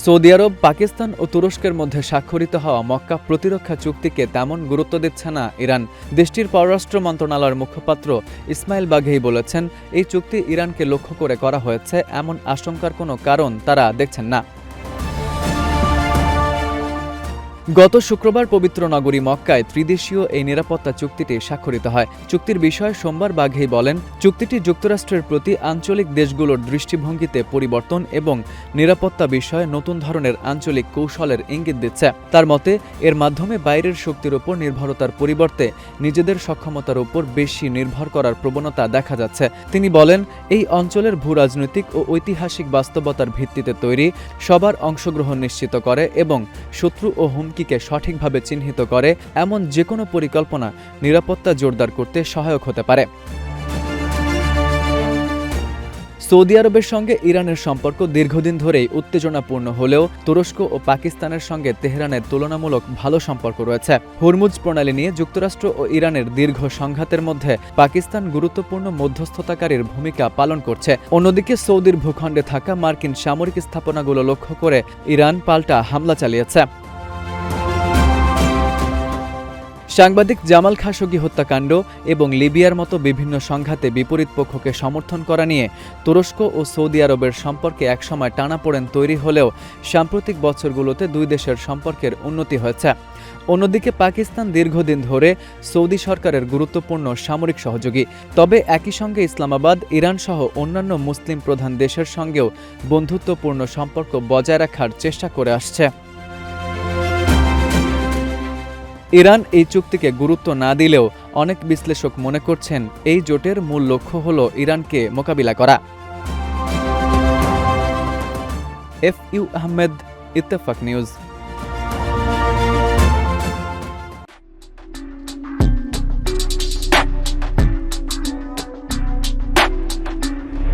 Saudi আরব, পাকিস্তান ও তুরস্কের মধ্যে স্বাক্ষরিত হওয়া মক্কা প্রতিরক্ষা চুক্তিকে তেমন গুরুত্ব দিচ্ছে না ইরান। দেশটির পররাষ্ট্র মন্ত্রণালয়ের মুখপাত্র ইসমাইল বাঘেই বলেছেন, এই চুক্তি ইরানকে লক্ষ্য করে করা হয়েছে এমন আশঙ্কার কোনো কারণ তারা দেখছেন না। গত শুক্রবার পবিত্র নগরী মক্কায় ত্রিদেশীয় এই নিরাপত্তা চুক্তিটি স্বাক্ষরিত হয়। চুক্তির বিষয়ে সোমবার বাঘেই বলেন, চুক্তিটি যুক্তরাষ্ট্রের প্রতি আঞ্চলিক দেশগুলোর দৃষ্টিভঙ্গিতে পরিবর্তন এবং নিরাপত্তা বিষয়ে নতুন ধরনের আঞ্চলিক কৌশলের ইঙ্গিত দিচ্ছে। তার মতে, এর মাধ্যমে বাইরের শক্তির উপর নির্ভরতার পরিবর্তে নিজেদের সক্ষমতার উপর বেশি নির্ভর করার প্রবণতা দেখা যাচ্ছে। তিনি বলেন, এই অঞ্চলের ভূরাজনৈতিক ও ঐতিহাসিক বাস্তবতার ভিত্তিতে তৈরি, সবার অংশগ্রহণ নিশ্চিত করে এবং শত্রু ও হুমকিকে সঠিকভাবে চিহ্নিত করে এমন যেকোনো পরিকল্পনা নিরাপত্তা জোরদার করতে সহায়ক হতে পারে। সৌদি আরবের সঙ্গে ইরানের সম্পর্ক দীর্ঘদিন ধরেই উত্তেজনাপূর্ণ হলেও তুরস্ক ও পাকিস্তানের সঙ্গে তেহরানের তুলনামূলক ভালো সম্পর্ক রয়েছে। হরমুজ প্রণালী নিয়ে যুক্তরাষ্ট্র ও ইরানের দীর্ঘ সংঘাতের মধ্যে পাকিস্তান গুরুত্বপূর্ণ মধ্যস্থতাকারীর ভূমিকা পালন করছে। অন্যদিকে সৌদির ভূখণ্ডে থাকা মার্কিন সামরিক স্থাপনাগুলো লক্ষ্য করে ইরান পাল্টা হামলা চালিয়েছে। সাংবাদিক জামাল খাশোগি হত্যাকাণ্ড এবং লিবিয়ার মতো বিভিন্ন সংঘাতে বিপরীত পক্ষকে সমর্থন করা নিয়ে তুরস্ক ও সৌদি আরবের সম্পর্কে একসময় টানাপোড়েন তৈরি হলেও সাম্প্রতিক বছরগুলোতে দুই দেশের সম্পর্কের উন্নতি হয়েছে। অন্যদিকে পাকিস্তান দীর্ঘদিন ধরে সৌদি সরকারের গুরুত্বপূর্ণ সামরিক সহযোগী। তবে একই সঙ্গে ইসলামাবাদ, ইরান সহ অন্যান্য মুসলিম প্রধান দেশের সঙ্গেও বন্ধুত্বপূর্ণ সম্পর্ক বজায় রাখার চেষ্টা করে আসছে। ইরান এই চুক্তিকে গুরুত্ব না দিলেও অনেক বিশ্লেষক মনে করছেন, এই জোটের মূল লক্ষ্য হল ইরানকে মোকাবিলা করা। FU Ahmed, Ittefaq news.